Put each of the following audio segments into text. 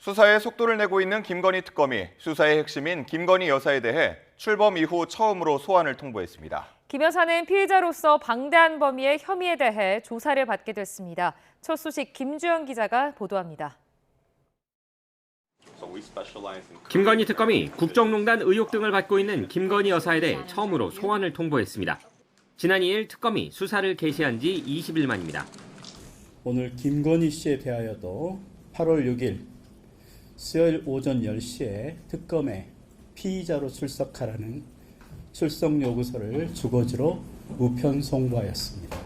수사에 속도를 내고 있는 김건희 특검이 수사의 핵심인 김건희 여사에 대해 출범 이후 처음으로 소환을 통보했습니다. 김 여사는 피의자로서 방대한 범위의 혐의에 대해 조사를 받게 됐습니다. 첫 소식 김주영 기자가 보도합니다. 김건희 특검이 국정농단 의혹 등을 받고 있는 김건희 여사에 대해 처음으로 소환을 통보했습니다. 지난 2일 특검이 수사를 개시한 지 20일 만입니다. 오늘 김건희 씨에 대하여도 8월 6일 수요일 오전 10시에 특검에 피의자로 출석하라는 출석 요구서를 주거지로 우편 송부하였습니다.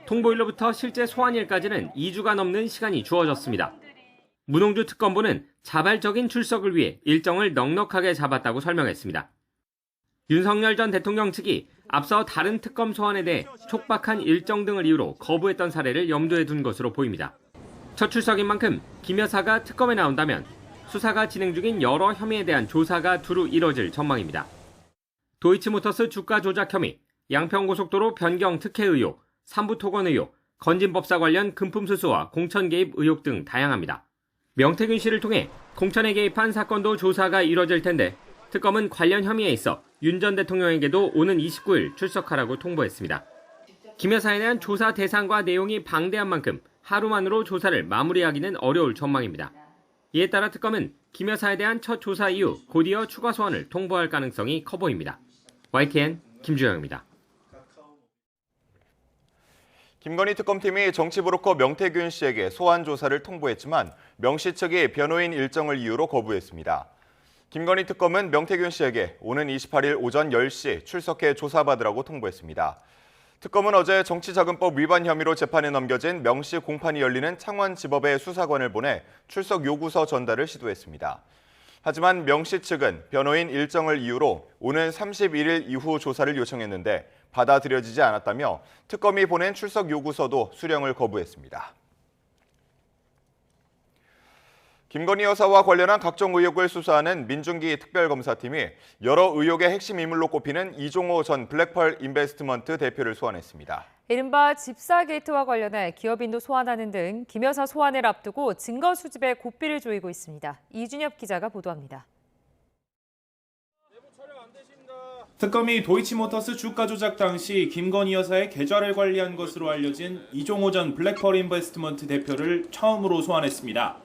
통보일로부터 실제 소환일까지는 2주가 넘는 시간이 주어졌습니다. 문홍주 특검보는 자발적인 출석을 위해 일정을 넉넉하게 잡았다고 설명했습니다. 윤석열 전 대통령 측이 앞서 다른 특검 소환에 대해 촉박한 일정 등을 이유로 거부했던 사례를 염두에 둔 것으로 보입니다. 첫 출석인 만큼 김 여사가 특검에 나온다면 수사가 진행 중인 여러 혐의에 대한 조사가 두루 이뤄질 전망입니다. 도이치모터스 주가 조작 혐의, 양평고속도로 변경 특혜 의혹, 삼부토건 의혹, 건진법사 관련 금품 수수와 공천 개입 의혹 등 다양합니다. 명태균 씨를 통해 공천에 개입한 사건도 조사가 이뤄질 텐데 특검은 관련 혐의에 있어 윤 전 대통령에게도 오는 29일 출석하라고 통보했습니다. 김 여사에 대한 조사 대상과 내용이 방대한 만큼 하루만으로 조사를 마무리하기는 어려울 전망입니다. 이에 따라 특검은 김 여사에 대한 첫 조사 이후 곧이어 추가 소환을 통보할 가능성이 커 보입니다. YTN 김주영입니다. 김건희 특검팀이 정치브로커 명태균 씨에게 소환 조사를 통보했지만 명 씨 측이 변호인 일정을 이유로 거부했습니다. 김건희 특검은 명태균 씨에게 오는 28일 오전 10시 출석해 조사받으라고 통보했습니다. 특검은 어제 정치자금법 위반 혐의로 재판에 넘겨진 명 씨 공판이 열리는 창원지법에 수사관을 보내 출석 요구서 전달을 시도했습니다. 하지만 명 씨 측은 변호인 일정을 이유로 오는 31일 이후 조사를 요청했는데 받아들여지지 않았다며 특검이 보낸 출석 요구서도 수령을 거부했습니다. 김건희 여사와 관련한 각종 의혹을 수사하는 민중기 특별검사팀이 여러 의혹의 핵심 인물로 꼽히는 이종호 전 블랙펄 인베스트먼트 대표를 소환했습니다. 이른바 집사 게이트와 관련해 기업인도 소환하는 등 김 여사 소환을 앞두고 증거 수집에 고삐를 조이고 있습니다. 이준엽 기자가 보도합니다. 특검이 도이치모터스 주가 조작 당시 김건희 여사의 계좌를 관리한 것으로 알려진 이종호 전 블랙펄 인베스트먼트 대표를 처음으로 소환했습니다.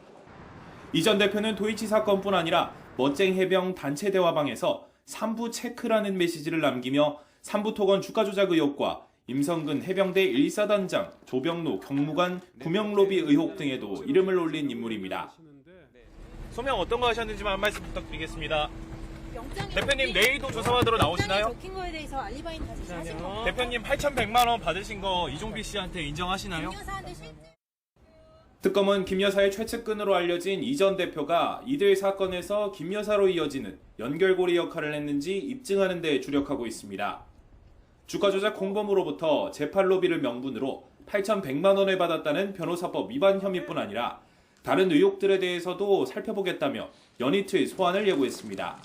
이 전 대표는 도이치 사건뿐 아니라 멋쟁 해병 단체 대화방에서 3부 체크라는 메시지를 남기며 삼부토건 주가 조작 의혹과 임성근 해병대 1사단장, 조병로 경무관 구명로비 의혹 등에도 이름을 올린 인물입니다. 소명 어떤 거 하셨는지만 한 말씀 부탁드리겠습니다. 대표님 내일도 조사받으러 나오시나요? 적힌 거에 대해서 알리바이는 다시 하신 거. 대표님 8,100만 원 받으신 거 이종비 씨한테 인정하시나요? 특검은 김 여사의 최측근으로 알려진 이 전 대표가 이들 사건에서 김 여사로 이어지는 연결고리 역할을 했는지 입증하는 데 주력하고 있습니다. 주가 조작 공범으로부터 재판 로비를 명분으로 8,100만 원을 받았다는 변호사법 위반 혐의뿐 아니라 다른 의혹들에 대해서도 살펴보겠다며 연이틀 소환을 예고했습니다.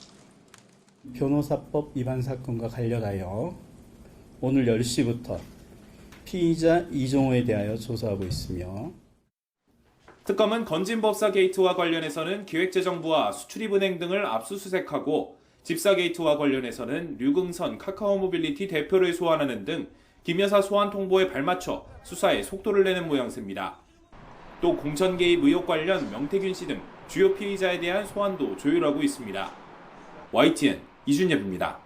변호사법 위반 사건과 관련하여 오늘 10시부터 피의자 이종호에 대하여 조사하고 있으며 특검은 건진법사 게이트와 관련해서는 기획재정부와 수출입은행 등을 압수수색하고 집사 게이트와 관련해서는 류금선 카카오모빌리티 대표를 소환하는 등 김 여사 소환 통보에 발맞춰 수사에 속도를 내는 모양새입니다. 또 공천 개입 의혹 관련 명태균 씨 등 주요 피의자에 대한 소환도 조율하고 있습니다. YTN 이준엽입니다.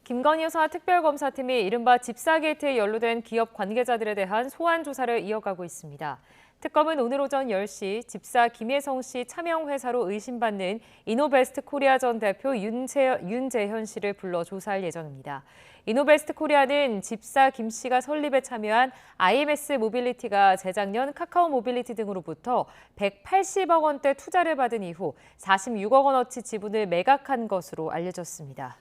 김건희 여사 특별검사팀이 이른바 집사 게이트에 연루된 기업 관계자들에 대한 소환 조사를 이어가고 있습니다. 특검은 오늘 오전 10시 집사 김혜성 씨 차명 회사로 의심받는 이노베스트 코리아 전 대표 윤재현 씨를 불러 조사할 예정입니다. 이노베스트 코리아는 집사 김 씨가 설립에 참여한 IMS 모빌리티가 재작년 카카오 모빌리티 등으로부터 180억 원대 투자를 받은 이후 46억 원어치 지분을 매각한 것으로 알려졌습니다.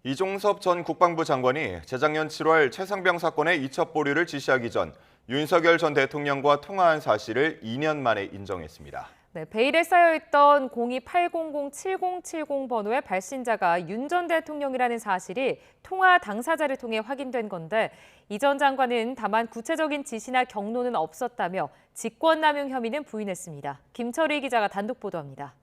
이종섭 전 국방부 장관이 재작년 7월 최상병 사건의 이첩 보류를 지시하기 전 윤석열 전 대통령과 통화한 사실을 2년 만에 인정했습니다. 네, 베일에 쌓여있던 02-800-7070 번호의 발신자가 윤 전 대통령이라는 사실이 통화 당사자를 통해 확인된 건데 이 전 장관은 다만 구체적인 지시나 경로는 없었다며 직권남용 혐의는 부인했습니다. 김철희 기자가 단독 보도합니다.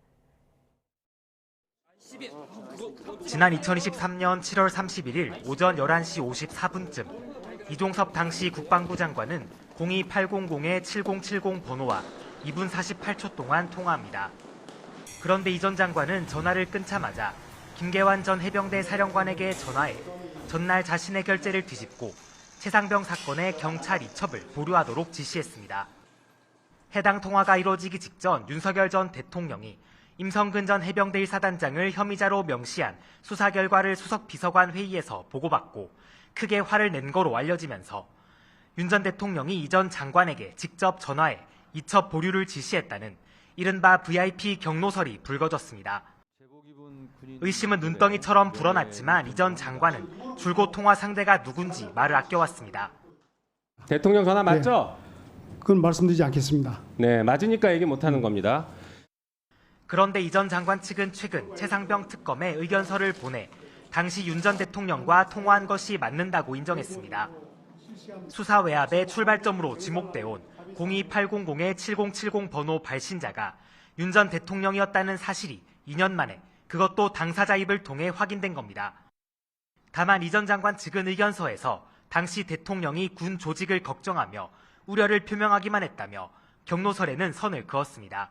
지난 2023년 7월 31일 오전 11시 54분쯤 이종섭 당시 국방부 장관은 02-800-7070 번호와 2분 48초 동안 통화합니다. 그런데 이 전 장관은 전화를 끊자마자 김계환 전 해병대 사령관에게 전화해 전날 자신의 결재를 뒤집고 최상병 사건의 경찰 이첩을 보류하도록 지시했습니다. 해당 통화가 이루어지기 직전 윤석열 전 대통령이 임성근 전 해병대 1사단장을 혐의자로 명시한 수사 결과를 수석 비서관 회의에서 보고받고 크게 화를 낸 거로 알려지면서 윤 전 대통령이 이 전 장관에게 직접 전화해 이첩 보류를 지시했다는 이른바 VIP 경로설이 불거졌습니다. 의심은 눈덩이처럼 불어났지만 이 전 장관은 줄곧 통화 상대가 누군지 말을 아껴왔습니다. 대통령 전화 맞죠? 네, 그건 말씀드리지 않겠습니다. 네, 맞으니까 얘기 못하는 겁니다. 그런데 이 전 장관 측은 최근 최상병 특검에 의견서를 보내 당시 윤 전 대통령과 통화한 것이 맞는다고 인정했습니다. 수사 외압의 출발점으로 지목돼 온 02-800-7070 번호 발신자가 윤 전 대통령이었다는 사실이 2년 만에 그것도 당사자 입을 통해 확인된 겁니다. 다만 이 전 장관 측은 의견서에서 당시 대통령이 군 조직을 걱정하며 우려를 표명하기만 했다며 경로설에는 선을 그었습니다.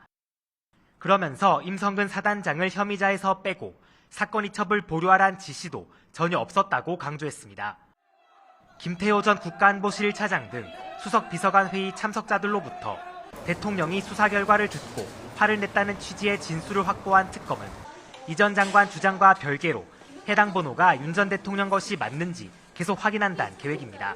그러면서 임성근 사단장을 혐의자에서 빼고 사건 이첩을 보류하란 지시도 전혀 없었다고 강조했습니다. 김태호 전 국가안보실 차장 등 수석 비서관 회의 참석자들로부터 대통령이 수사 결과를 듣고 화를 냈다는 취지의 진술을 확보한 특검은 이 전 장관 주장과 별개로 해당 번호가 윤 전 대통령 것이 맞는지 계속 확인한다는 계획입니다.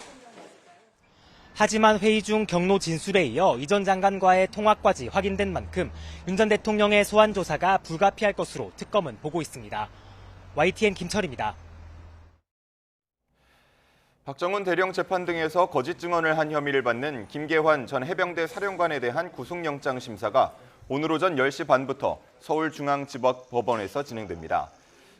하지만 회의 중 경로 진술에 이어 이 전 장관과의 통화까지 확인된 만큼 윤 전 대통령의 소환 조사가 불가피할 것으로 특검은 보고 있습니다. YTN 김철입니다. 박정훈 대령 재판 등에서 거짓 증언을 한 혐의를 받는 김계환 전 해병대 사령관에 대한 구속영장 심사가 오늘 오전 10시 반부터 서울중앙지법법원에서 진행됩니다.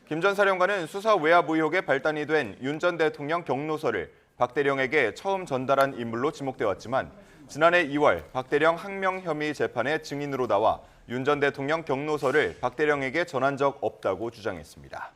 김 전 사령관은 수사 외압 의혹의 발단이 된 윤 전 대통령 경로서를 박 대령에게 처음 전달한 인물로 지목돼 왔지만 지난해 2월 박 대령 항명 혐의 재판에 증인으로 나와 윤 전 대통령 경로서를 박 대령에게 전한 적 없다고 주장했습니다.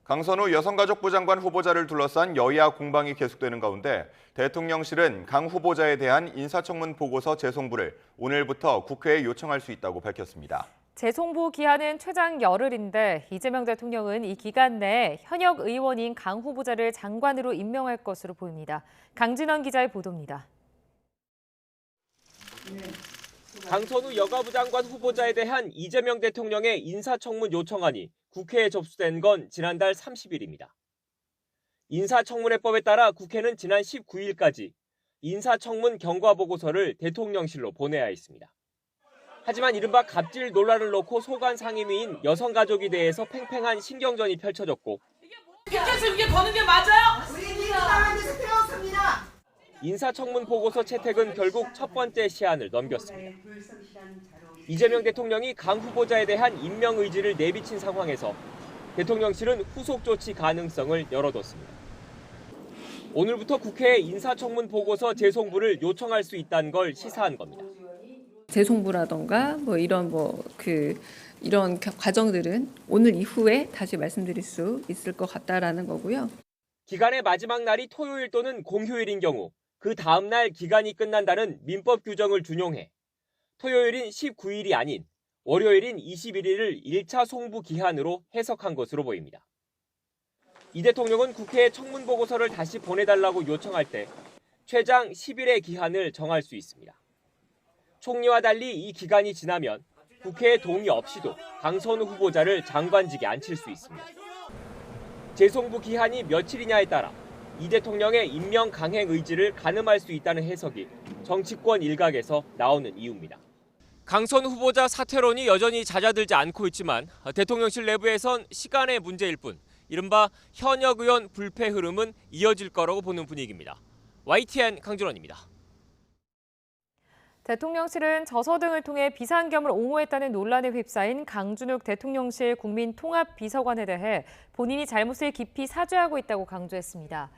강선우 여성가족부 장관 후보자를 둘러싼 여야 공방이 계속되는 가운데 대통령실은 강 후보자에 대한 인사청문 보고서 재송부를 오늘부터 국회에 요청할 수 있다고 밝혔습니다. 재송부 기한은 최장 열흘인데 이재명 대통령은 이 기간 내에 현역 의원인 강 후보자를 장관으로 임명할 것으로 보입니다. 강진원 기자의 보도입니다. 강선우 여가부 장관 후보자에 대한 이재명 대통령의 인사청문 요청안이 국회에 접수된 건 지난달 30일입니다. 인사청문회법에 따라 국회는 지난 19일까지 인사청문 경과보고서를 대통령실로 보내야 했습니다. 하지만 이른바 갑질 논란을 놓고 소관 상임위인 여성가족에 대해서 팽팽한 신경전이 펼쳐졌고 백현수 이게 거는 게 맞아요? 우리 사람에서 태웠습니다. 인사청문 보고서 채택은 결국 첫 번째 시한을 넘겼습니다. 이재명 대통령이 강 후보자에 대한 임명 의지를 내비친 상황에서 대통령실은 후속 조치 가능성을 열어뒀습니다. 오늘부터 국회에 인사청문 보고서 재송부를 요청할 수 있다는 걸 시사한 겁니다. 재송부라던가 이런 과정들은 오늘 이후에 다시 말씀드릴 수 있을 것 같다라는 거고요. 기간의 마지막 날이 토요일 또는 공휴일인 경우 그 다음 날 기간이 끝난다는 민법 규정을 준용해 토요일인 19일이 아닌 월요일인 21일을 1차 송부 기한으로 해석한 것으로 보입니다. 이 대통령은 국회에 청문 보고서를 다시 보내달라고 요청할 때 최장 10일의 기한을 정할 수 있습니다. 총리와 달리 이 기간이 지나면 국회의 동의 없이도 강선우 후보자를 장관직에 앉힐 수 있습니다. 재송부 기한이 며칠이냐에 따라 이 대통령의 임명 강행 의지를 가늠할 수 있다는 해석이 정치권 일각에서 나오는 이유입니다. 강선우 후보자 사퇴론이 여전히 잦아들지 않고 있지만 대통령실 내부에선 시간의 문제일 뿐 이른바 현역 의원 불패 흐름은 이어질 거라고 보는 분위기입니다. YTN 강준원입니다. 대통령실은 저서 등을 통해 비상겸을 옹호했다는 논란에 휩싸인 강준욱 대통령실 국민통합비서관에 대해 본인이 잘못을 깊이 사죄하고 있다고 강조했습니다.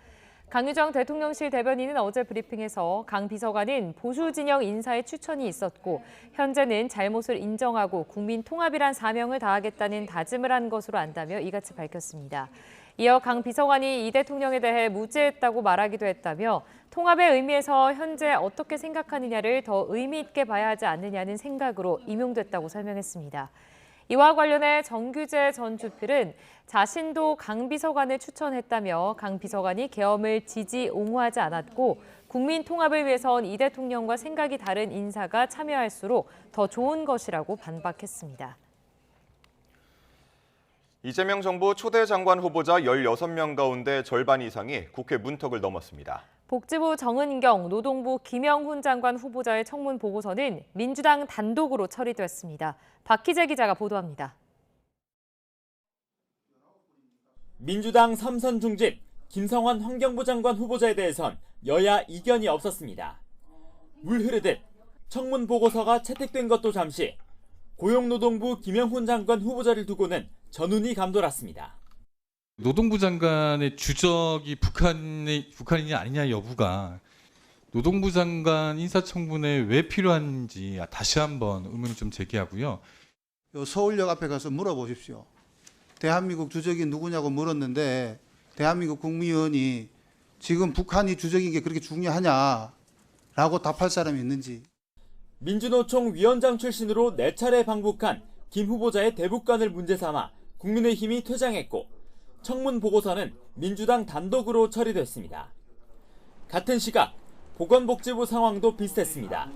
강유정 대통령실 대변인은 어제 브리핑에서 강 비서관은 보수 진영 인사의 추천이 있었고 현재는 잘못을 인정하고 국민 통합이란 사명을 다하겠다는 다짐을 한 것으로 안다며 이같이 밝혔습니다. 이어 강 비서관이 이 대통령에 대해 무죄했다고 말하기도 했다며 통합의 의미에서 현재 어떻게 생각하느냐를 더 의미 있게 봐야 하지 않느냐는 생각으로 임용됐다고 설명했습니다. 이와 관련해 정규재 전 주필은 자신도 강 비서관을 추천했다며 강 비서관이 계엄을 지지 옹호하지 않았고 국민 통합을 위해선 이 대통령과 생각이 다른 인사가 참여할수록 더 좋은 것이라고 반박했습니다. 이재명 정부 초대 장관 후보자 16명 가운데 절반 이상이 국회 문턱을 넘었습니다. 복지부 정은경, 노동부 김영훈 장관 후보자의 청문 보고서는 민주당 단독으로 처리됐습니다. 박희재 기자가 보도합니다. 민주당 3선 중진 김성환 환경부 장관 후보자에 대해선 여야 이견이 없었습니다. 물 흐르듯 청문 보고서가 채택된 것도 잠시 고용노동부 김영훈 장관 후보자를 두고는 전운이 감돌았습니다. 노동부 장관의 주적이 북한이냐 아니냐 여부가 노동부 장관 인사청문회 왜 필요한지 다시 한번 의문을 좀 제기하고요. 서울역 앞에 가서 물어보십시오. 대한민국 주적이 누구냐고 물었는데 대한민국 국무위원이 지금 북한이 주적인 게 그렇게 중요하냐라고 답할 사람이 있는지. 민주노총 위원장 출신으로 4차례 방북한 김 후보자의 대북관을 문제 삼아 국민의힘이 퇴장했고 청문 보고서는 민주당 단독으로 처리됐습니다. 같은 시각 보건복지부 상황도 비슷했습니다.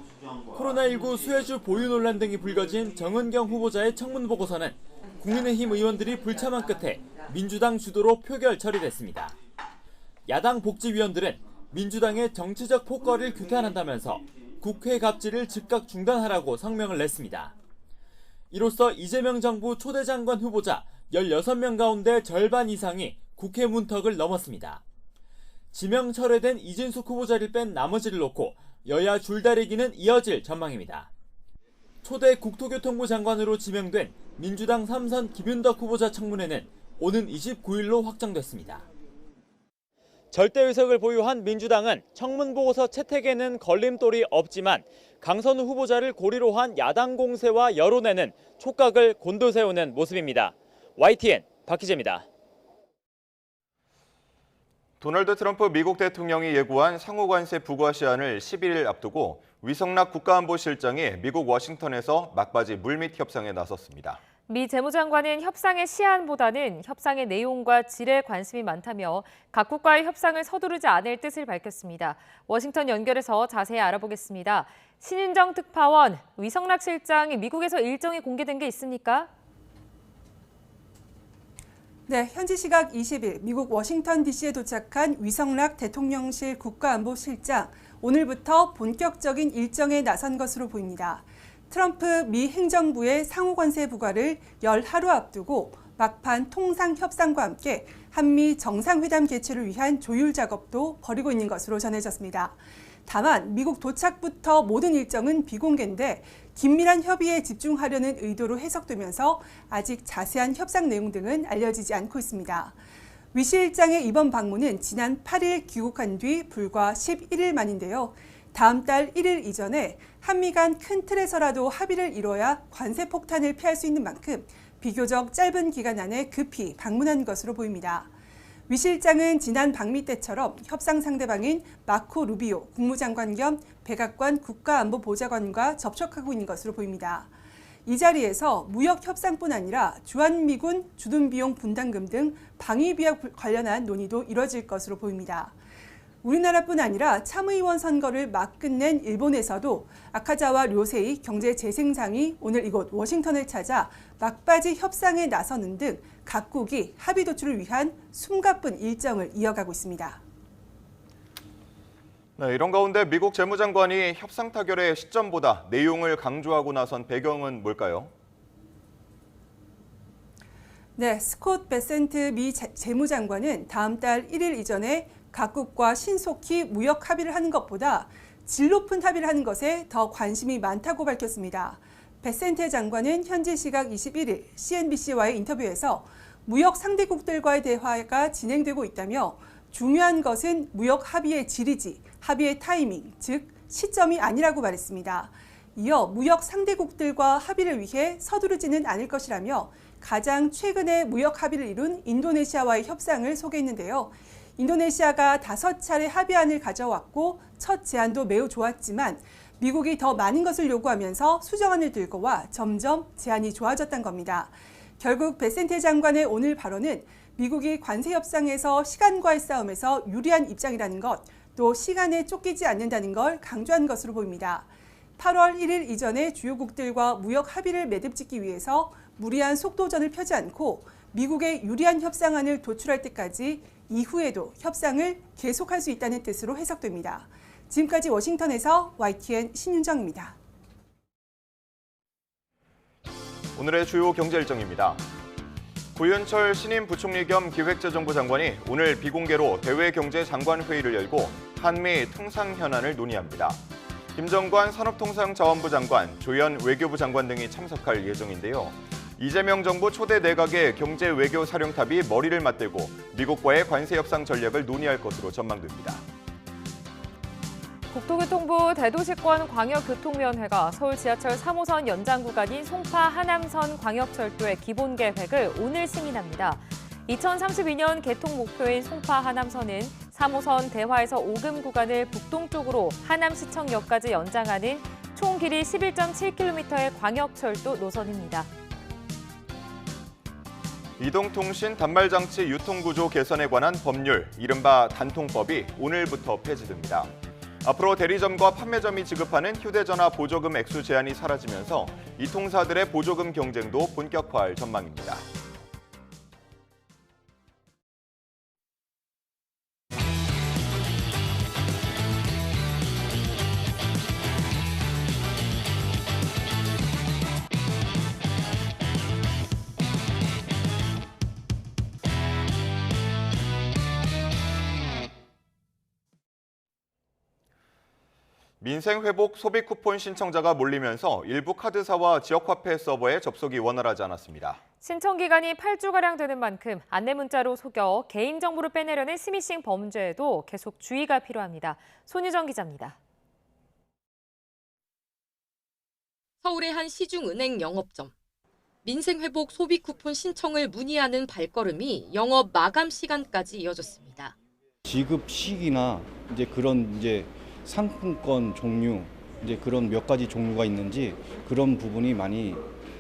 코로나19 수혜주 보유 논란 등이 불거진 정은경 후보자의 청문 보고서는 국민의힘 의원들이 불참한 끝에 민주당 주도로 표결 처리됐습니다. 야당 복지위원들은 민주당의 정치적 폭거를 규탄한다면서 국회 갑질을 즉각 중단하라고 성명을 냈습니다. 이로써 이재명 정부 초대 장관 후보자 16명 가운데 절반 이상이 국회 문턱을 넘었습니다. 지명 철회된 이진숙 후보자를 뺀 나머지를 놓고 여야 줄다리기는 이어질 전망입니다. 초대 국토교통부 장관으로 지명된 민주당 3선 김윤덕 후보자 청문회는 오는 29일로 확정됐습니다. 절대 의석을 보유한 민주당은 청문 보고서 채택에는 걸림돌이 없지만 강선우 후보자를 고리로 한 야당 공세와 여론에는 촉각을 곤두세우는 모습입니다. YTN 박희재입니다. 도널드 트럼프 미국 대통령이 예고한 상호관세 부과 시한을 11일 앞두고 위성락 국가안보실장이 미국 워싱턴에서 막바지 물밑 협상에 나섰습니다. 미 재무장관은 협상의 시한보다는 협상의 내용과 질에 관심이 많다며 각국과의 협상을 서두르지 않을 뜻을 밝혔습니다. 워싱턴 연결해서 자세히 알아보겠습니다. 신윤정 특파원, 위성락 실장이 미국에서 일정이 공개된 게 있습니까? 네, 현지 시각 20일 미국 워싱턴 DC에 도착한 위성락 대통령실 국가안보실장, 오늘부터 본격적인 일정에 나선 것으로 보입니다. 트럼프 미 행정부의 상호관세 부과를 열 하루 앞두고 막판 통상협상과 함께 한미 정상회담 개최를 위한 조율 작업도 벌이고 있는 것으로 전해졌습니다. 다만 미국 도착부터 모든 일정은 비공개인데 긴밀한 협의에 집중하려는 의도로 해석되면서 아직 자세한 협상 내용 등은 알려지지 않고 있습니다. 위 실장의 이번 방문은 지난 8일 귀국한 뒤 불과 11일 만인데요. 다음 달 1일 이전에 한미 간 큰 틀에서라도 합의를 이뤄야 관세 폭탄을 피할 수 있는 만큼 비교적 짧은 기간 안에 급히 방문한 것으로 보입니다. 위 실장은 지난 방미 때처럼 협상 상대방인 마코 루비오 국무장관 겸 백악관 국가안보보좌관과 접촉하고 있는 것으로 보입니다. 이 자리에서 무역 협상뿐 아니라 주한미군 주둔비용 분담금 등 방위비와 관련한 논의도 이뤄질 것으로 보입니다. 우리나라뿐 아니라 참의원 선거를 막 끝낸 일본에서도 아카자와 료세이 경제재생상이 오늘 이곳 워싱턴을 찾아 막바지 협상에 나서는 등 각국이 합의 도출을 위한 숨가쁜 일정을 이어가고 있습니다. 네, 이런 가운데 미국 재무장관이 협상 타결의 시점보다 내용을 강조하고 나선 배경은 뭘까요? 네, 스콧 베센트 미 재무장관은 다음 달 1일 이전에 각국과 신속히 무역 합의를 하는 것보다 질 높은 합의를 하는 것에 더 관심이 많다고 밝혔습니다. 베센테 장관은 현지 시각 21일 CNBC와의 인터뷰에서 무역 상대국들과의 대화가 진행되고 있다며 중요한 것은 무역 합의의 질이지 합의의 타이밍, 즉 시점이 아니라고 말했습니다. 이어 무역 상대국들과 합의를 위해 서두르지는 않을 것이라며 가장 최근에 무역 합의를 이룬 인도네시아와의 협상을 소개했는데요. 인도네시아가 5차례 합의안을 가져왔고 첫 제안도 매우 좋았지만 미국이 더 많은 것을 요구하면서 수정안을 들고 와 점점 제안이 좋아졌던 겁니다. 결국 베센테 장관의 오늘 발언은 미국이 관세 협상에서 시간과의 싸움에서 유리한 입장이라는 것, 또 시간에 쫓기지 않는다는 걸 강조한 것으로 보입니다. 8월 1일 이전에 주요국들과 무역 합의를 매듭짓기 위해서 무리한 속도전을 펴지 않고 미국의 유리한 협상안을 도출할 때까지 이후에도 협상을 계속할 수 있다는 뜻으로 해석됩니다. 지금까지 워싱턴에서 YTN 신윤정입니다. 오늘의 주요 경제 일정입니다. 고윤철 신임 부총리 겸 기획재정부 장관이 오늘 비공개로 대외경제장관회의를 열고 한미 통상 현안을 논의합니다. 김정관 산업통상자원부 장관, 조현 외교부 장관 등이 참석할 예정인데요. 이재명 정부 초대 내각의 경제 외교 사령탑이 머리를 맞대고 미국과의 관세 협상 전략을 논의할 것으로 전망됩니다. 국토교통부 대도시권 광역교통위원회가 서울 지하철 3호선 연장 구간인 송파 하남선 광역철도의 기본 계획을 오늘 승인합니다. 2032년 개통 목표인 송파 하남선은 3호선 대화에서 오금 구간을 북동쪽으로 하남시청역까지 연장하는 총 길이 11.7km의 광역철도 노선입니다. 이동통신 단말장치 유통구조 개선에 관한 법률, 이른바 단통법이 오늘부터 폐지됩니다. 앞으로 대리점과 판매점이 지급하는 휴대전화 보조금 액수 제한이 사라지면서 이 통사들의 보조금 경쟁도 본격화할 전망입니다. 민생회복 소비쿠폰 신청자가 몰리면서 일부 카드사와 지역화폐 서버에 접속이 원활하지 않았습니다. 신청 기간이 8주가량 되는 만큼 안내문자로 속여 개인정보를 빼내려는 스미싱 범죄에도 계속 주의가 필요합니다. 손유정 기자입니다. 서울의 한 시중은행 영업점. 민생회복 소비쿠폰 신청을 문의하는 발걸음이 영업 마감 시간까지 이어졌습니다. 지급 시기나 그런 상품권 종류, 그런 몇 가지 종류가 있는지 그런 부분이 많이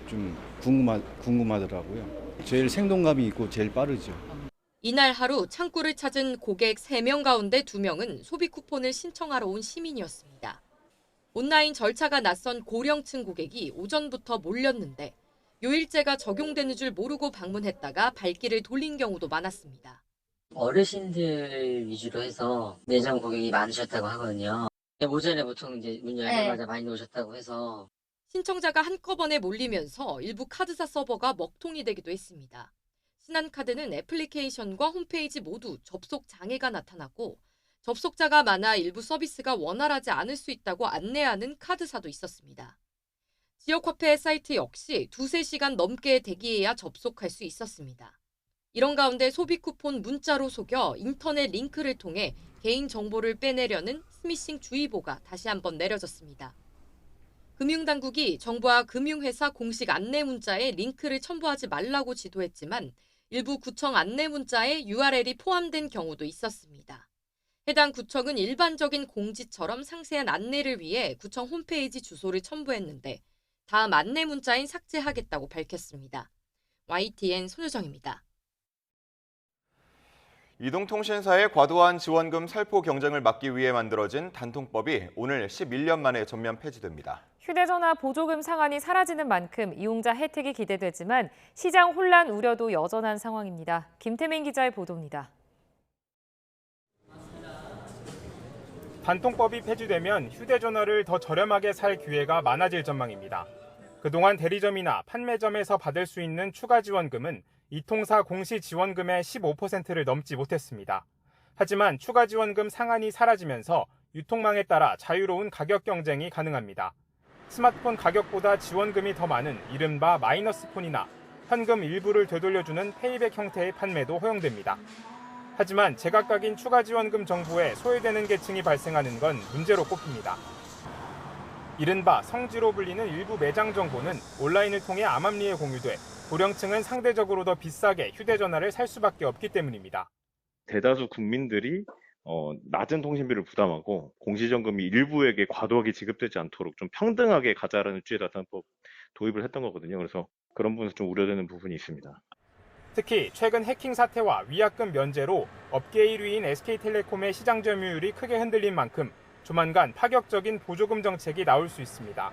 좀 궁금하더라고요. 제일 생동감이 있고 제일 빠르죠. 이날 하루 창구를 찾은 고객 3명 가운데 2명은 소비 쿠폰을 신청하러 온 시민이었습니다. 온라인 절차가 낯선 고령층 고객이 오전부터 몰렸는데 요일제가 적용되는 줄 모르고 방문했다가 발길을 돌린 경우도 많았습니다. 어르신들 위주로 해서 내장 고객이 많으셨다고 하거든요. 오전에 보통 문 열자마자 많이 오셨다고 해서 신청자가 한꺼번에 몰리면서 일부 카드사 서버가 먹통이 되기도 했습니다. 신한카드는 애플리케이션과 홈페이지 모두 접속 장애가 나타났고 접속자가 많아 일부 서비스가 원활하지 않을 수 있다고 안내하는 카드사도 있었습니다. 지역화폐 사이트 역시 2-3시간 넘게 대기해야 접속할 수 있었습니다. 이런 가운데 소비쿠폰 문자로 속여 인터넷 링크를 통해 개인정보를 빼내려는 스미싱 주의보가 다시 한번 내려졌습니다. 금융당국이 정부와 금융회사 공식 안내문자에 링크를 첨부하지 말라고 지도했지만 일부 구청 안내문자에 URL이 포함된 경우도 있었습니다. 해당 구청은 일반적인 공지처럼 상세한 안내를 위해 구청 홈페이지 주소를 첨부했는데 다음 안내문자인 삭제하겠다고 밝혔습니다. YTN 손유정입니다. 이동통신사의 과도한 지원금 살포 경쟁을 막기 위해 만들어진 단통법이 오늘 11년 만에 전면 폐지됩니다. 휴대전화 보조금 상한이 사라지는 만큼 이용자 혜택이 기대되지만 시장 혼란 우려도 여전한 상황입니다. 김태민 기자의 보도입니다. 단통법이 폐지되면 휴대전화를 더 저렴하게 살 기회가 많아질 전망입니다. 그동안 대리점이나 판매점에서 받을 수 있는 추가 지원금은 이 통사 공시 지원금의 15%를 넘지 못했습니다. 하지만 추가 지원금 상한이 사라지면서 유통망에 따라 자유로운 가격 경쟁이 가능합니다. 스마트폰 가격보다 지원금이 더 많은 이른바 마이너스폰이나 현금 일부를 되돌려주는 페이백 형태의 판매도 허용됩니다. 하지만 제각각인 추가 지원금 정보에 소외되는 계층이 발생하는 건 문제로 꼽힙니다. 이른바 성지로 불리는 일부 매장 정보는 온라인을 통해 암암리에 공유돼 고령층은 상대적으로 더 비싸게 휴대전화를 살 수밖에 없기 때문입니다. 대다수 국민들이 낮은 통신비를 부담하고 공시지원금이 일부에게 과도하게 지급되지 않도록 좀 평등하게 가자라는 취지의 나타나법 도입을 했던 거거든요. 그래서 그런 부분에서 좀 우려되는 부분이 있습니다. 특히 최근 해킹 사태와 위약금 면제로 업계 1위인 SK텔레콤의 시장 점유율이 크게 흔들린 만큼 조만간 파격적인 보조금 정책이 나올 수 있습니다.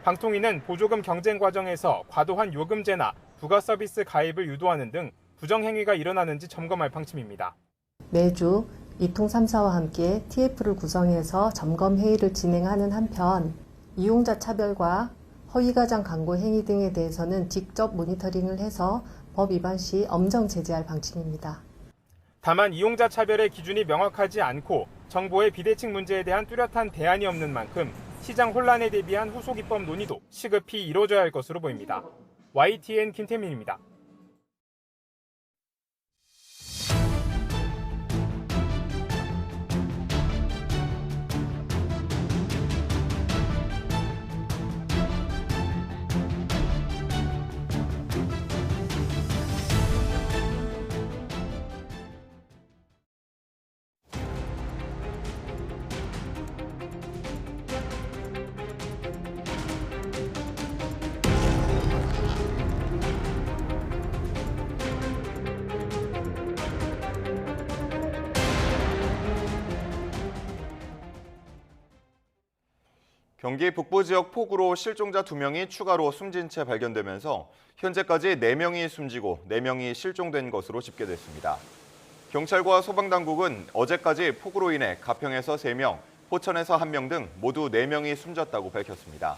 방통위는 보조금 경쟁 과정에서 과도한 요금제나 부가 서비스 가입을 유도하는 등 부정행위가 일어나는지 점검할 방침입니다. 매주 이통 3사와 함께 TF를 구성해서 점검 회의를 진행하는 한편 이용자 차별과 허위가장 광고 행위 등에 대해서는 직접 모니터링을 해서 법 위반 시 엄정 제재할 방침입니다. 다만 이용자 차별의 기준이 명확하지 않고 정보의 비대칭 문제에 대한 뚜렷한 대안이 없는 만큼 시장 혼란에 대비한 후속 입법 논의도 시급히 이루어져야 할 것으로 보입니다. YTN 김태민입니다. 경기 북부 지역 폭우로 실종자 2명이 추가로 숨진 채 발견되면서 현재까지 4명이 숨지고 4명이 실종된 것으로 집계됐습니다. 경찰과 소방당국은 어제까지 폭우로 인해 가평에서 3명, 포천에서 1명 등 모두 4명이 숨졌다고 밝혔습니다.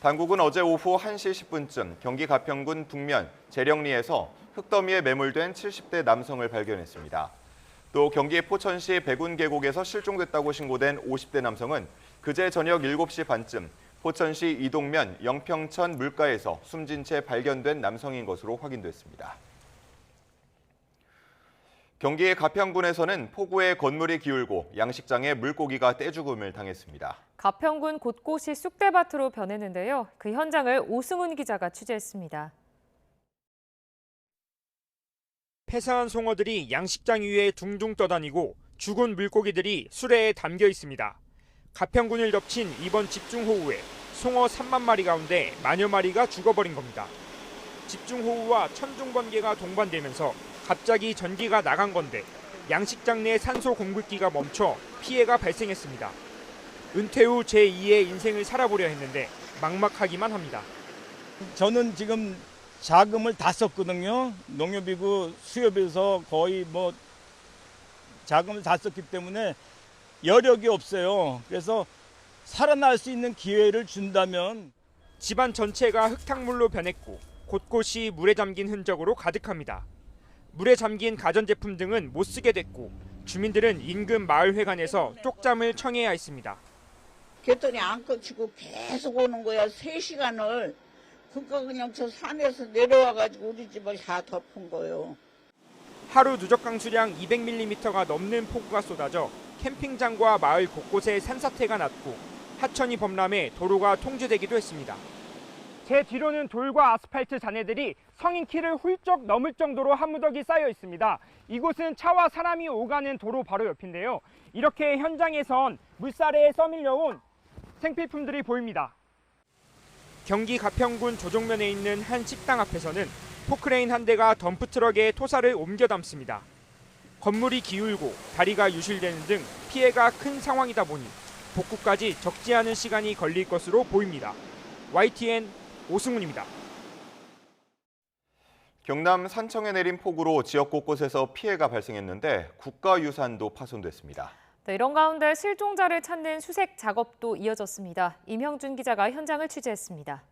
당국은 어제 오후 1시 10분쯤 경기 가평군 북면 재령리에서 흙더미에 매몰된 70대 남성을 발견했습니다. 또 경기 포천시 백운 계곡에서 실종됐다고 신고된 50대 남성은 그제 저녁 7시 반쯤 포천시 이동면 영평천 물가에서 숨진 채 발견된 남성인 것으로 확인됐습니다. 경기 가평군에서는 폭우에 건물이 기울고 양식장에 물고기가 떼죽음을 당했습니다. 가평군 곳곳이 쑥대밭으로 변했는데요. 그 현장을 오승훈 기자가 취재했습니다. 폐사한 송어들이 양식장 위에 둥둥 떠다니고 죽은 물고기들이 수레에 담겨 있습니다. 가평군을 덮친 이번 집중호우에 송어 3만 마리 가운데 만여 마리가 죽어버린 겁니다. 집중호우와 천둥번개가 동반되면서 갑자기 전기가 나간 건데 양식장 내 산소 공급기가 멈춰 피해가 발생했습니다. 은퇴 후 제2의 인생을 살아보려 했는데 막막하기만 합니다. 저는 지금 자금을 다 썼거든요. 농협이고 수협에서 거의 자금을 다 썼기 때문에 여력이 없어요. 그래서 살아날 수 있는 기회를 준다면. 집안 전체가 흙탕물로 변했고 곳곳이 물에 잠긴 흔적으로 가득합니다. 물에 잠긴 가전제품 등은 못 쓰게 됐고 주민들은 인근 마을회관에서 쪽잠을 청해야 했습니다. 개똥이 안 꺼지고 계속 오는 거야. 3시간을. 그러니까 그냥 저 산에서 내려와가지고 우리 집을 다 덮은 거예요. 하루 누적 강수량 200mm가 넘는 폭우가 쏟아져 캠핑장과 마을 곳곳에 산사태가 났고 하천이 범람해 도로가 통제되기도 했습니다. 제 뒤로는 돌과 아스팔트 잔해들이 성인 키를 훌쩍 넘을 정도로 한 무더기 쌓여 있습니다. 이곳은 차와 사람이 오가는 도로 바로 옆인데요. 이렇게 현장에선 물살에 써밀려온 생필품들이 보입니다. 경기 가평군 조종면에 있는 한 식당 앞에서는 포크레인 한 대가 덤프트럭에 토사를 옮겨 담습니다. 건물이 기울고 다리가 유실되는 등 피해가 큰 상황이다 보니 복구까지 적지 않은 시간이 걸릴 것으로 보입니다. YTN 오승훈입니다. 경남 산청에 내린 폭우로 지역 곳곳에서 피해가 발생했는데 국가유산도 파손됐습니다. 네, 이런 가운데 실종자를 찾는 수색 작업도 이어졌습니다. 임형준 기자가 현장을 취재했습니다.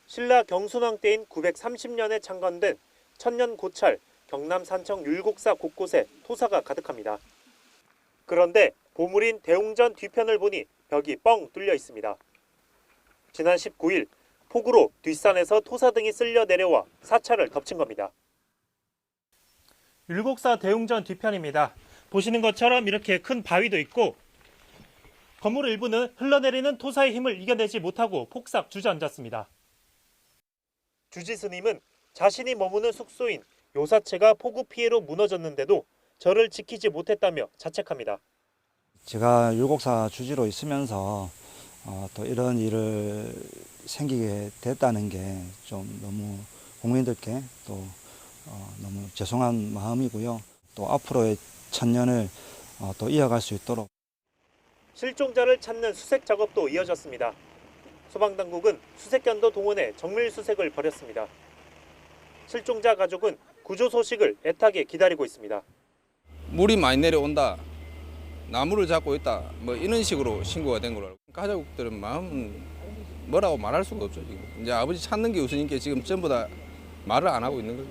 신라 경순왕 때인 930년에 창건된 천년 고찰 경남 산청 율곡사 곳곳에 토사가 가득합니다. 그런데 보물인 대웅전 뒤편을 보니 벽이 뻥 뚫려 있습니다. 지난 19일 폭우로 뒷산에서 토사 등이 쓸려 내려와 사찰을 덮친 겁니다. 율곡사 대웅전 뒤편입니다. 보시는 것처럼 이렇게 큰 바위도 있고 건물 일부는 흘러내리는 토사의 힘을 이겨내지 못하고 폭삭 주저앉았습니다. 주지 스님은 자신이 머무는 숙소인 요사체가 폭우 피해로 무너졌는데도 절을 지키지 못했다며 자책합니다. 제가 율곡사 주지로 있으면서 또 이런 일을 생기게 됐다는 게 좀 너무 국민들께 또 너무 죄송한 마음이고요. 또 앞으로의 천년을 또 이어갈 수 있도록 실종자를 찾는 수색 작업도 이어졌습니다. 소방당국은 수색견도 동원해 정밀 수색을 벌였습니다. 실종자 가족은 구조 소식을 애타게 기다리고 있습니다. 물이 많이 내려온다, 나무를 잡고 있다, 뭐 이런 식으로 신고가 된 거로 가족들은 마음은 뭐라고 말할 수가 없죠. 지금 이제 아버지 찾는 게 우선이니까 지금 전부 다 말을 안 하고 있는 거죠.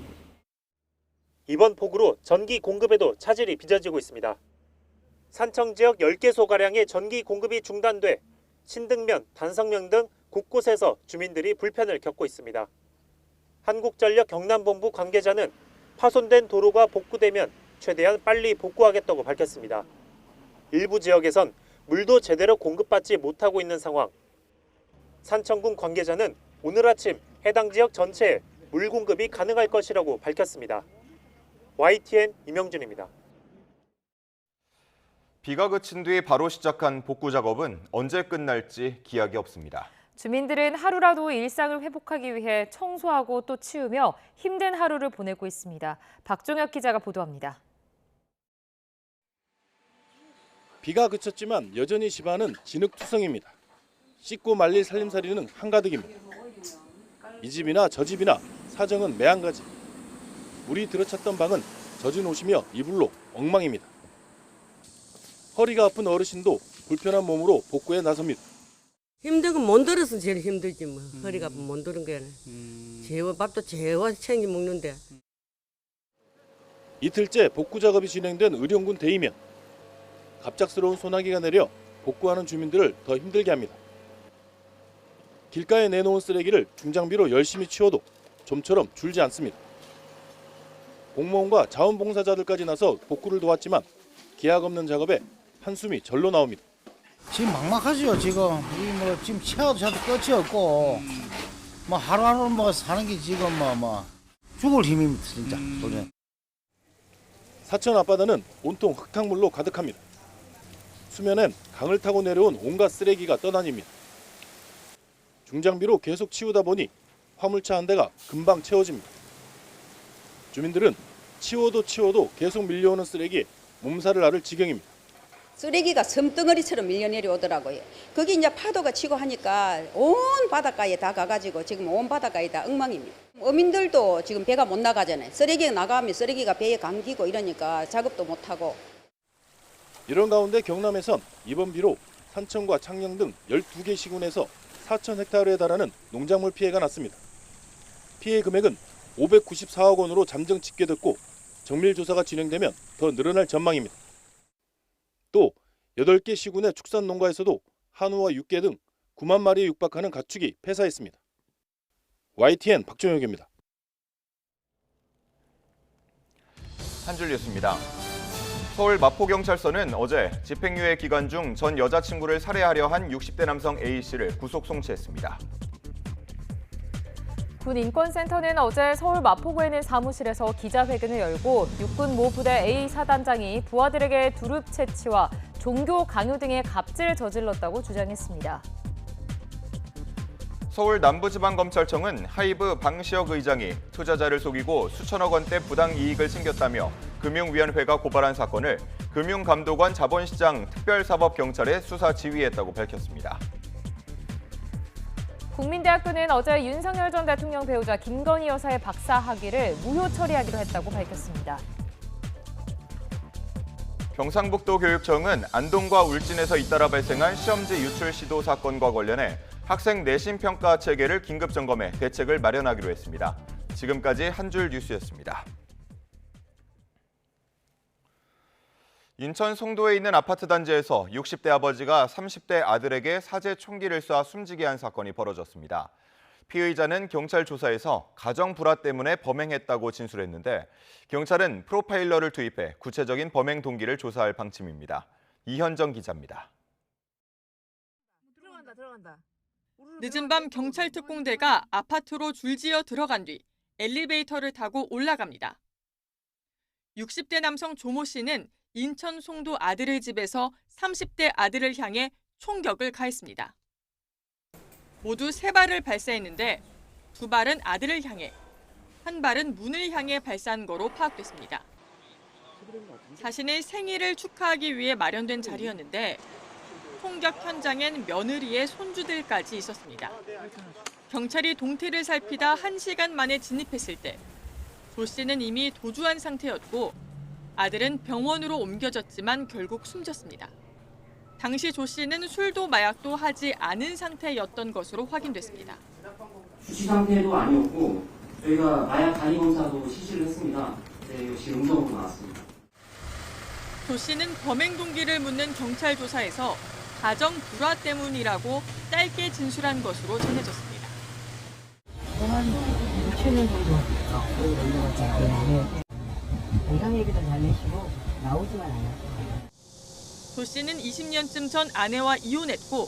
이번 폭우로 전기 공급에도 차질이 빚어지고 있습니다. 산청 지역 10개소가량의 전기 공급이 중단돼 신등면, 단성면 등 곳곳에서 주민들이 불편을 겪고 있습니다. 한국전력 경남본부 관계자는 파손된 도로가 복구되면 최대한 빨리 복구하겠다고 밝혔습니다. 일부 지역에선 물도 제대로 공급받지 못하고 있는 상황. 산청군 관계자는 오늘 아침 해당 지역 전체에 물 공급이 가능할 것이라고 밝혔습니다. YTN 임영준입니다. 비가 그친 뒤 바로 시작한 복구 작업은 언제 끝날지 기약이 없습니다. 주민들은 하루라도 일상을 회복하기 위해 청소하고 또 치우며 힘든 하루를 보내고 있습니다. 박종혁 기자가 보도합니다. 비가 그쳤지만 여전히 집안은 진흙투성입니다. 씻고 말릴 살림살이는 한가득입니다. 이 집이나 저 집이나 사정은 매한가지. 물이 들어찼던 방은 젖은 옷이며 이불로 엉망입니다. 허리가 아픈 어르신도 불편한 몸으로 복구에 나섭니다. 힘든 건 못 들어서 제일 힘들지 뭐. 허리가 아프면 못 들은 거는. 재워 밥도 재워 챙겨 먹는데. 이틀째 복구 작업이 진행된 의령군 대이면. 갑작스러운 소나기가 내려 복구하는 주민들을 더 힘들게 합니다. 길가에 내놓은 쓰레기를 중장비로 열심히 치워도 좀처럼 줄지 않습니다. 공무원과 자원봉사자들까지 나서 복구를 도왔지만 기약 없는 작업에 한숨이 절로 나옵니다. 지금 막막하죠. 지금 지금 치아도 차도 끝이 없고 뭐 하루하루 뭐 사는 게 지금 뭐 죽을 힘입니다. 진짜 도저히. 사천 앞바다는 온통 흙탕물로 가득합니다. 수면엔 강을 타고 내려온 온갖 쓰레기가 떠다닙니다. 중장비로 계속 치우다 보니 화물차 한 대가 금방 채워집니다. 주민들은 치워도 계속 밀려오는 쓰레기에 몸살을 앓을 지경입니다. 쓰레기가 섬덩어리처럼 밀려 내려오더라고요. 거기 이제 파도가 치고 하니까 온 바닷가에 다 가가지고 지금 온 바닷가에 다 엉망입니다. 어민들도 지금 배가 못 나가잖아요. 쓰레기가 나가면 쓰레기가 배에 감기고 이러니까 작업도 못하고. 이런 가운데 경남에선 이번 비로 산청과 창녕 등 12개 시군에서 4천 헥타르에 달하는 농작물 피해가 났습니다. 피해 금액은 594억 원으로 잠정 집계됐고 정밀 조사가 진행되면 더 늘어날 전망입니다. 또 8개 시군의 축산 농가에서도 한우와 육개 등 9만 마리에 육박하는 가축이 폐사했습니다. YTN 박종혁입니다. 한 줄 뉴스입니다. 서울 마포경찰서는 어제 집행유예 기간 중 전 여자친구를 살해하려 한 60대 남성 A씨를 구속 송치했습니다. 군인권센터는 어제 서울 마포구에 있는 사무실에서 기자회견을 열고 육군 모 부대 A 사단장이 부하들에게 두릅 채취와 종교 강요 등의 갑질을 저질렀다고 주장했습니다. 서울 남부지방검찰청은 하이브 방시혁 의장이 투자자를 속이고 수천억 원대 부당 이익을 챙겼다며 금융위원회가 고발한 사건을 금융감독원 자본시장 특별사법경찰에 수사 지휘했다고 밝혔습니다. 국민대학교는 어제 윤석열 전 대통령 배우자 김건희 여사의 박사 학위를 무효 처리하기로 했다고 밝혔습니다. 경상북도 교육청은 안동과 울진에서 잇따라 발생한 시험지 유출 시도 사건과 관련해 학생 내신 평가 체계를 긴급 점검해 대책을 마련하기로 했습니다. 지금까지 한 줄 뉴스였습니다. 인천 송도에 있는 아파트 단지에서 60대 아버지가 30대 아들에게 사제 총기를 쏴 숨지게 한 사건이 벌어졌습니다. 피의자는 경찰 조사에서 가정 불화 때문에 범행했다고 진술했는데 경찰은 프로파일러를 투입해 구체적인 범행 동기를 조사할 방침입니다. 이현정 기자입니다. 늦은 밤 경찰 특공대가 아파트로 줄지어 들어간 뒤 엘리베이터를 타고 올라갑니다. 60대 남성 조모 씨는 인천 송도 아들의 집에서 30대 아들을 향해 총격을 가했습니다. 모두 3발을 발사했는데 2발은 아들을 향해, 1발은 문을 향해 발사한 거로 파악됐습니다. 자신의 생일을 축하하기 위해 마련된 자리였는데 총격 현장엔 며느리의 손주들까지 있었습니다. 경찰이 동태를 살피다 1시간 만에 진입했을 때 조 씨는 이미 도주한 상태였고 아들은 병원으로 옮겨졌지만 결국 숨졌습니다. 당시 조 씨는 술도 마약도 하지 않은 상태였던 것으로 확인됐습니다. 주치 상태도 아니었고 저희가 마약 단위 검사도 실시를 했습니다. 역시 음성으로 나왔습니다. 조 씨는 범행 동기를 묻는 경찰 조사에서 가정 불화 때문이라고 짧게 진술한 것으로 전해졌습니다. 한 6년 정도 넘어갔기 때문에 건강 얘기도 잘 내시고 나오지만 않았어요. 조 씨는 20년쯤 전 아내와 이혼했고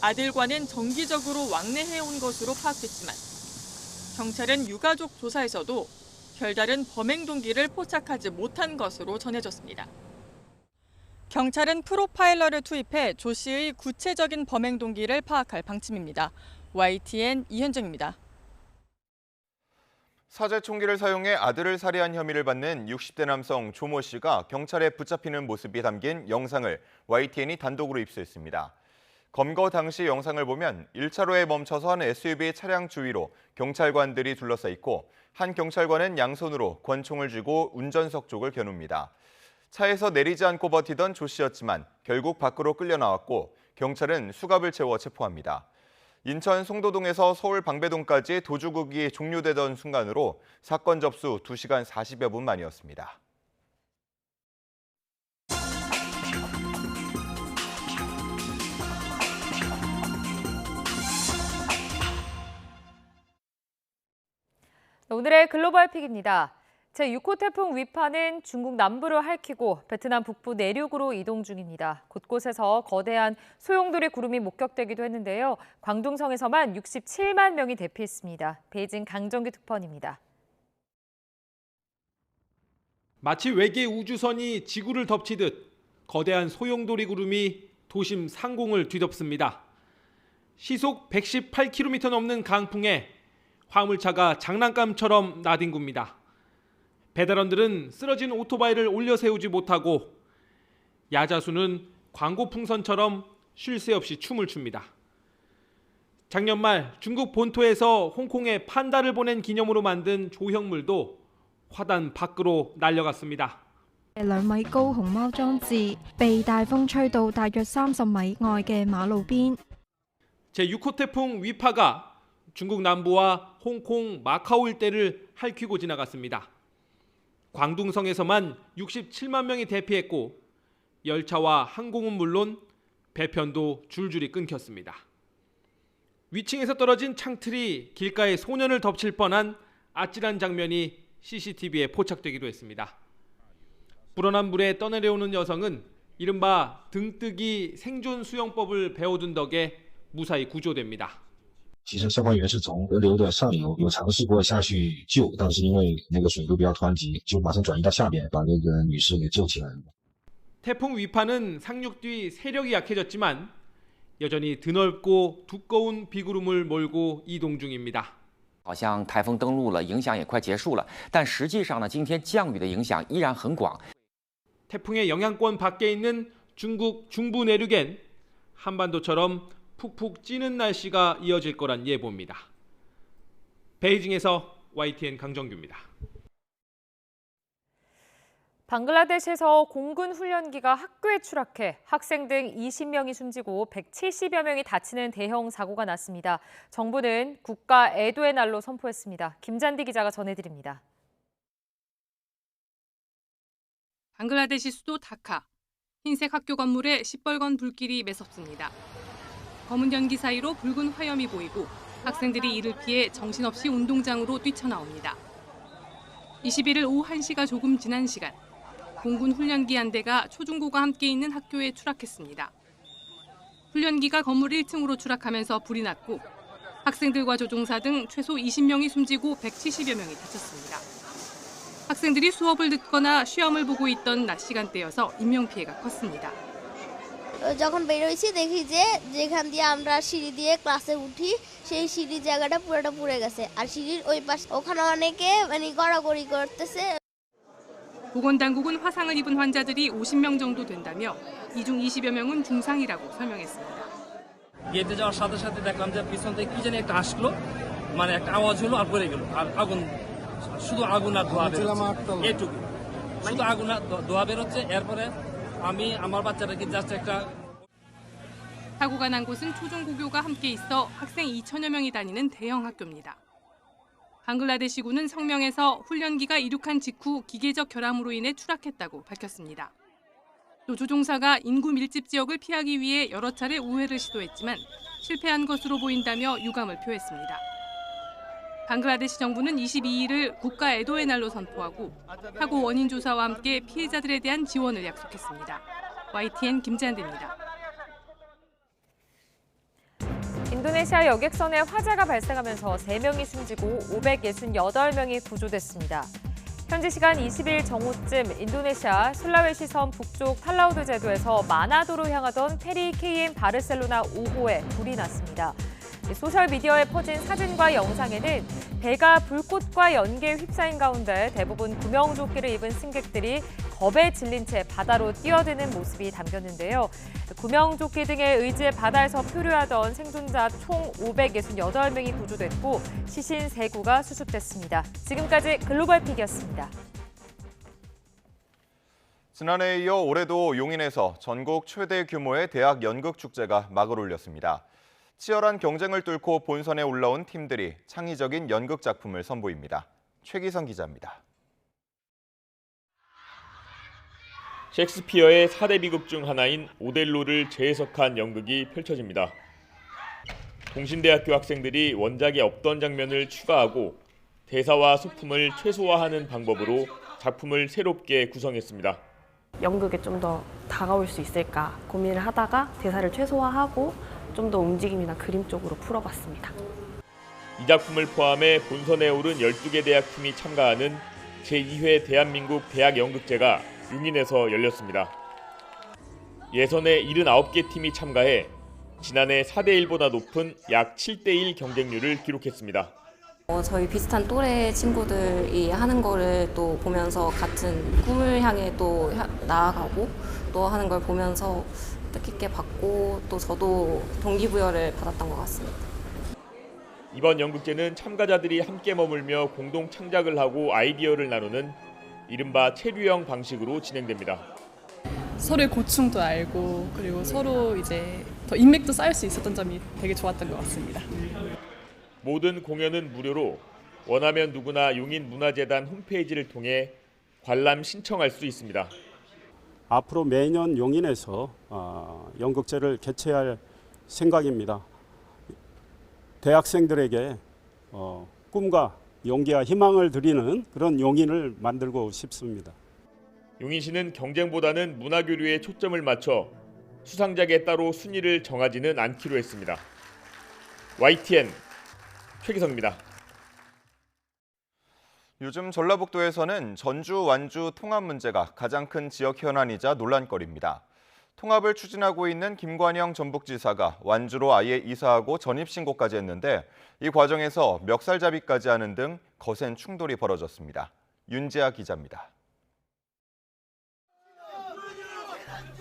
아들과는 정기적으로 왕래해온 것으로 파악됐지만 경찰은 유가족 조사에서도 별다른 범행 동기를 포착하지 못한 것으로 전해졌습니다. 경찰은 프로파일러를 투입해 조 씨의 구체적인 범행 동기를 파악할 방침입니다. YTN 이현정입니다. 사제 총기를 사용해 아들을 살해한 혐의를 받는 60대 남성 조모 씨가 경찰에 붙잡히는 모습이 담긴 영상을 YTN이 단독으로 입수했습니다. 검거 당시 영상을 보면 1차로에 멈춰서 한 SUV 차량 주위로 경찰관들이 둘러싸 있고 한 경찰관은 양손으로 권총을 쥐고 운전석 쪽을 겨눕니다. 차에서 내리지 않고 버티던 조 씨였지만 결국 밖으로 끌려 나왔고 경찰은 수갑을 채워 체포합니다. 인천 송도동에서 서울 방배동까지 도주국이 종료되던 순간으로 사건 접수 2시간 40여 분 만이었습니다. 오늘의 글로벌 픽입니다. 제6호 태풍 위파는 중국 남부를 핥히고 베트남 북부 내륙으로 이동 중입니다. 곳곳에서 거대한 소용돌이 구름이 목격되기도 했는데요. 광둥성에서만 67만 명이 대피했습니다. 베이징 강정규 특파원입니다. 마치 외계 우주선이 지구를 덮치듯 거대한 소용돌이 구름이 도심 상공을 뒤덮습니다. 시속 118km 넘는 강풍에 화물차가 장난감처럼 나뒹굽니다. 배달원들은 쓰러진 오토바이를 올려 세우지 못하고 야자수는 광고 풍선처럼 쉴 새 없이 춤을 춥니다. 작년 말 중국 본토에서 홍콩에 판다를 보낸 기념으로 만든 조형물도 화단 밖으로 날려갔습니다. 2米高熊貓裝置被大風吹到大約30米外嘅馬路邊。 제6호 태풍 위파가 중국 남부와 홍콩, 마카오 일대를 핥히고 지나갔습니다. 광둥성에서만 67만 명이 대피했고 열차와 항공은 물론 배편도 줄줄이 끊겼습니다. 위층에서 떨어진 창틀이 길가의 소년을 덮칠 뻔한 아찔한 장면이 CCTV에 포착되기도 했습니다. 불어난 물에 떠내려오는 여성은 이른바 등뜨기 생존 수영법을 배워둔 덕에 무사히 구조됩니다. 其实消防员是从河流的上游有尝试过下去救，但是因为那个水流比较湍急，就马上转移到下边，把那个女士给救起来了。 태풍 위파는 상륙 뒤 세력이 약해졌지만 여전히 드넓고 두꺼운 비구름을 몰고 이동 중입니다. 好像台风登陆了，影响也快结束了，但实际上呢，今天降雨的影响依然很广。 태풍의 영향권 밖에 있는 중국 중부 내륙엔 한반도처럼 푹푹 찌는 날씨가 이어질 거란 예보입니다. 베이징에서 YTN 강정규입니다. 방글라데시에서 공군 훈련기가 학교에 추락해 학생 등 20명이 숨지고 170여 명이 다치는 대형 사고가 났습니다. 정부는 국가 애도의 날로 선포했습니다. 김잔디 기자가 전해드립니다. 방글라데시 수도 다카. 흰색 학교 건물에 시뻘건 불길이 매섭습니다. 검은 연기 사이로 붉은 화염이 보이고 학생들이 이를 피해 정신없이 운동장으로 뛰쳐나옵니다. 21일 오후 1시가 조금 지난 시간, 공군 훈련기 한 대가 초중고가 함께 있는 학교에 추락했습니다. 훈련기가 건물 1층으로 추락하면서 불이 났고 학생들과 조종사 등 최소 20명이 숨지고 170여 명이 다쳤습니다. 학생들이 수업을 듣거나 시험을 보고 있던 낮 시간대여서 인명피해가 컸습니다. যখন বের হইছি দেখি যে যেখান দিয়ে আমরা সিঁড়ি দিয়ে ক্লাসে উঠি সেই সিঁড়ি জায়গাটা পুরোটা পুড়ে গেছে আর সিঁড়ির ওই পাশ ওখানে অনেকে মানে গড়াগড়ি করতেছে 보건당국은 화상을 입은 환자들이 50명 정도 된다며 이 중 20여 명은 중상이라고 설명했습니다. গেটে যাওয়ার সাথে সাথে দেখলাম যে পিছন থেকে কি জানি একটা আসলো মানে একটা আওয়াজ হলো আর পড়ে গেল আর আগুন শুধু আগুন আর ধোঁয়া বেরোচ্ছে এইটুকু শুধু আগুন আর ধোঁয়া বেরোচ্ছে এরপরে আমি আমার বাচ্চাটাকে জাস্ট একটা 사고가 난 곳은 초중고교가 함께 있어 학생 2천여 명이 다니는 대형 학교입니다. 방글라데시군은 성명에서 훈련기가 이륙한 직후 기계적 결함으로 인해 추락했다고 밝혔습니다. 또 조종사가 인구 밀집 지역을 피하기 위해 여러 차례 우회를 시도했지만 실패한 것으로 보인다며 유감을 표했습니다. 방글라데시 정부는 22일을 국가 애도의 날로 선포하고 사고 원인 조사와 함께 피해자들에 대한 지원을 약속했습니다. YTN 김재한대입니다. 인도네시아 여객선에 화재가 발생하면서 3명이 숨지고 568명이 구조됐습니다. 현지 시간 20일 정오쯤 인도네시아 술라웨시 섬 북쪽 탈라우드 제도에서 마나도로 향하던 페리 KM 바르셀로나 5호에 불이 났습니다. 소셜미디어에 퍼진 사진과 영상에는 배가 불꽃과 연기에 휩싸인 가운데 대부분 구명조끼를 입은 승객들이 겁에 질린 채 바다로 뛰어드는 모습이 담겼는데요. 구명조끼 등에 의지해 바다에서 표류하던 생존자 총 568명이 구조됐고 시신 3구가 수습됐습니다. 지금까지 글로벌픽이었습니다. 지난해에 이어 올해도 용인에서 전국 최대 규모의 대학 연극축제가 막을 올렸습니다. 치열한 경쟁을 뚫고 본선에 올라온 팀들이 창의적인 연극 작품을 선보입니다. 최기성 기자입니다. 셰익스피어의 4대 비극 중 하나인 오델로를 재해석한 연극이 펼쳐집니다. 동신대학교 학생들이 원작에 없던 장면을 추가하고 대사와 소품을 최소화하는 방법으로 작품을 새롭게 구성했습니다. 연극에 좀 더 다가올 수 있을까 고민을 하다가 대사를 최소화하고 좀 더 움직임이나 그림 쪽으로 풀어봤습니다. 이 작품을 포함해 본선에 오른 12개 대학팀이 참가하는 제2회 대한민국 대학 연극제가 용인에서 열렸습니다. 예선에 79개 팀이 참가해 지난해 4대1보다 높은 약 7대1 경쟁률을 기록했습니다. 저희 비슷한 또래 친구들이 하는 거를 또 보면서 같은 꿈을 향해 또 나아가고 또 하는 걸 보면서 뜻깊게 받고 또 저도 동기부여를 받았던 것 같습니다. 이번 연극제는 참가자들이 함께 머물며 공동 창작을 하고 아이디어를 나누는 이른바 체류형 방식으로 진행됩니다. 서로의 고충도 알고 그리고 서로 이제 더 인맥도 쌓을 수 있었던 점이 되게 좋았던 것 같습니다. 모든 공연은 무료로 원하면 누구나 용인문화재단 홈페이지를 통해 관람 신청할 수 있습니다. 앞으로 매년 용인에서 연극제를 개최할 생각입니다. 대학생들에게 꿈과 용기와 희망을 드리는 그런 용인을 만들고 싶습니다. 용인시는 경쟁보다는 문화교류에 초점을 맞춰 수상작에 따로 순위를 정하지는 않기로 했습니다. YTN 최기성입니다. 요즘 전라북도에서는 전주, 완주 통합 문제가 가장 큰 지역 현안이자 논란거리입니다. 통합을 추진하고 있는 김관영 전북지사가 완주로 아예 이사하고 전입신고까지 했는데 이 과정에서 멱살잡이까지 하는 등 거센 충돌이 벌어졌습니다. 윤지아 기자입니다.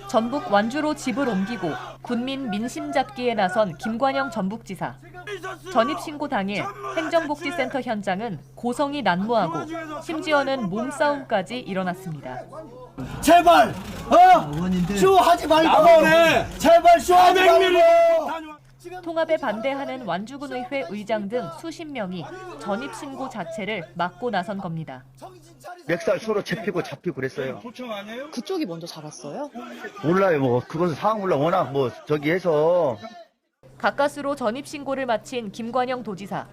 전북 완주로 집을 옮기고 군민 민심 잡기에 나선 김관영 전북지사. 전입신고 당일 행정복지센터 현장은 고성이 난무하고 심지어는 몸싸움까지 일어났습니다. 제발 쇼하지 말고 제발 쇼하지 말고 통합에 반대하는 완주군의회 의장 등 수십 명이 전입신고 자체를 막고 나선 겁니다. 멱살 서로 잡히고 그랬어요. 그쪽이 먼저 잡았어요? 몰라요. 뭐 그것은 상황 몰라. 워낙 뭐 저기 해서. 가까스로 전입신고를 마친 김관영 도지사.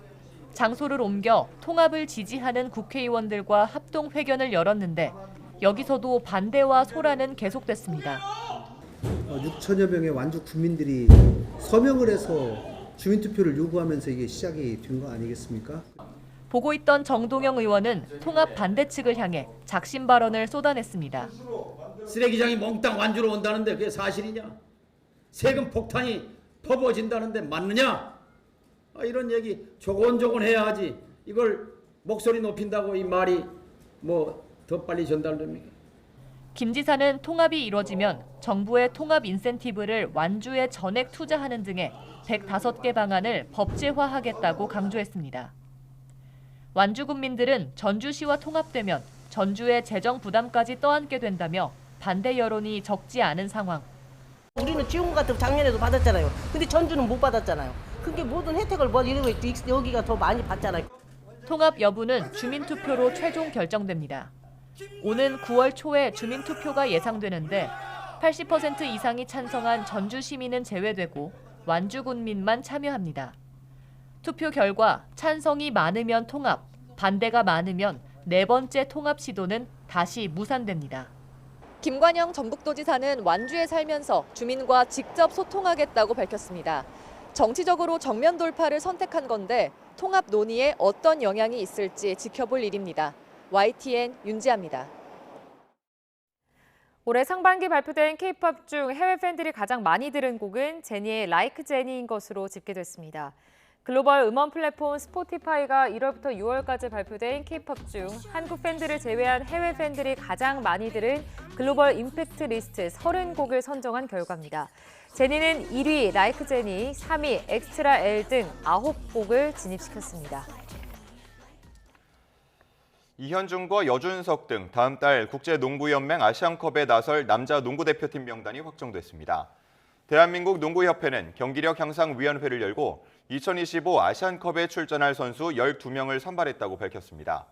장소를 옮겨 통합을 지지하는 국회의원들과 합동회견을 열었는데 여기서도 반대와 소란은 계속됐습니다. 6천여 명의 완주 국민들이 서명을 해서 주민투표를 요구하면서 이게 시작이 된 거 아니겠습니까? 보고 있던 정동영 의원은 통합 반대 측을 향해 작심 발언을 쏟아냈습니다. 쓰레기장이 몽땅 완주로 온다는데 그게 사실이냐? 세금 폭탄이 퍼부어진다는데 맞느냐? 이런 얘기 조곤조곤 해야 하지. 이걸 목소리 높인다고 이 말이 뭐 더 빨리 전달됩니까? 김 지사는 통합이 이뤄지면 정부의 통합 인센티브를 완주에 전액 투자하는 등의 105개 방안을 법제화하겠다고 강조했습니다. 완주 군민들은 전주시와 통합되면 전주의 재정 부담까지 떠안게 된다며 반대 여론이 적지 않은 상황. 우리는 지원 같은 작년에도 받았잖아요. 근데 전주는 못 받았잖아요. 그게 모든 혜택을 뭐 이러고 여기가 더 많이 받잖아요. 통합 여부는 주민투표로 최종 결정됩니다. 오는 9월 초에 주민투표가 예상되는데 80% 이상이 찬성한 전주 시민은 제외되고 완주 군민만 참여합니다. 투표 결과 찬성이 많으면 통합, 반대가 많으면 네 번째 통합 시도는 다시 무산됩니다. 김관영 전북도지사는 완주에 살면서 주민과 직접 소통하겠다고 밝혔습니다. 정치적으로 정면 돌파를 선택한 건데 통합 논의에 어떤 영향이 있을지 지켜볼 일입니다. YTN 윤지아입니다. 올해 상반기 발표된 K-팝 중 해외 팬들이 가장 많이 들은 곡은 제니의 Like 제니인 것으로 집계됐습니다. 글로벌 음원 플랫폼 스포티파이가 1월부터 6월까지 발표된 K-팝 중 한국 팬들을 제외한 해외 팬들이 가장 많이 들은 글로벌 임팩트 리스트 30곡을 선정한 결과입니다. 제니는 1위 Like 제니, 3위 엑스트라 L 등 9곡을 진입시켰습니다. 이현중과 여준석 등 다음 달 국제농구연맹 아시안컵에 나설 남자 농구대표팀 명단이 확정됐습니다. 대한민국 농구협회는 경기력 향상 위원회를 열고 2025 아시안컵에 출전할 선수 12명을 선발했다고 밝혔습니다.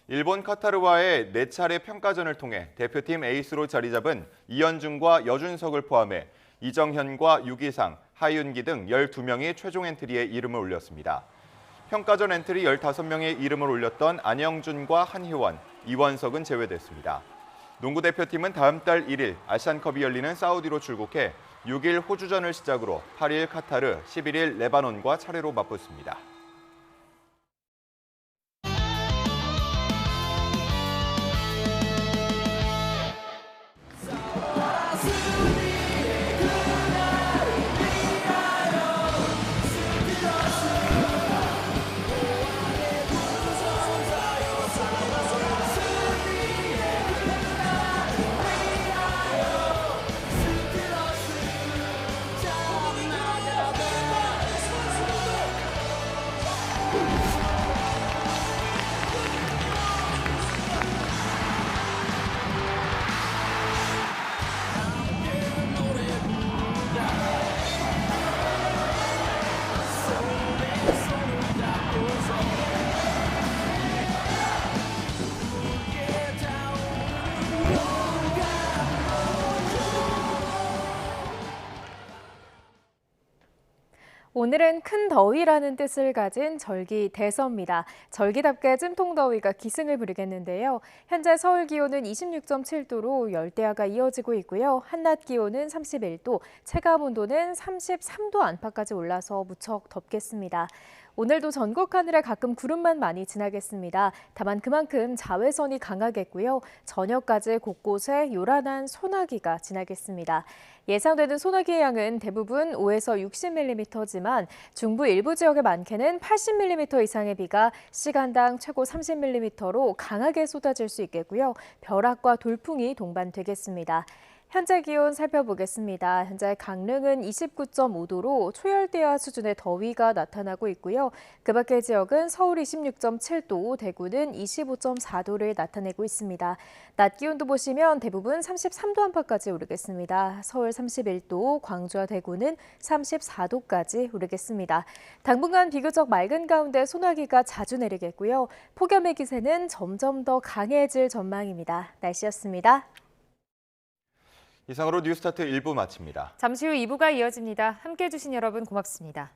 일본 카타르와의 4차례 평가전을 통해 대표팀 에이스로 자리 잡은 이현중과 여준석을 포함해 이정현과 유기상, 하윤기 등 12명이 최종 엔트리에 이름을 올렸습니다. 평가전 엔트리 15명의 이름을 올렸던 안영준과 한희원, 이원석은 제외됐습니다. 농구대표팀은 다음 달 1일 아시안컵이 열리는 사우디로 출국해 6일 호주전을 시작으로 8일 카타르, 11일 레바논과 차례로 맞붙습니다. 오늘은 큰 더위라는 뜻을 가진 절기 대서입니다. 절기답게 찜통더위가 기승을 부리겠는데요. 현재 서울 기온은 26.7도로 열대야가 이어지고 있고요. 한낮 기온은 31도, 체감온도는 33도 안팎까지 올라서 무척 덥겠습니다. 오늘도 전국 하늘에 가끔 구름만 많이 지나겠습니다. 다만 그만큼 자외선이 강하겠고요. 저녁까지 곳곳에 요란한 소나기가 지나겠습니다. 예상되는 소나기의 양은 대부분 5에서 60mm지만 중부 일부 지역의 많게는 80mm 이상의 비가 시간당 최고 30mm로 강하게 쏟아질 수 있겠고요. 벼락과 돌풍이 동반되겠습니다. 현재 기온 살펴보겠습니다. 현재 강릉은 29.5도로 초열대야 수준의 더위가 나타나고 있고요. 그 밖의 지역은 서울 26.7도, 대구는 25.4도를 나타내고 있습니다. 낮 기온도 보시면 대부분 33도 안팎까지 오르겠습니다. 서울 31도, 광주와 대구는 34도까지 오르겠습니다. 당분간 비교적 맑은 가운데 소나기가 자주 내리겠고요. 폭염의 기세는 점점 더 강해질 전망입니다. 날씨였습니다. 이상으로 뉴스타트 1부 마칩니다. 잠시 후 2부가 이어집니다. 함께해 주신 여러분 고맙습니다.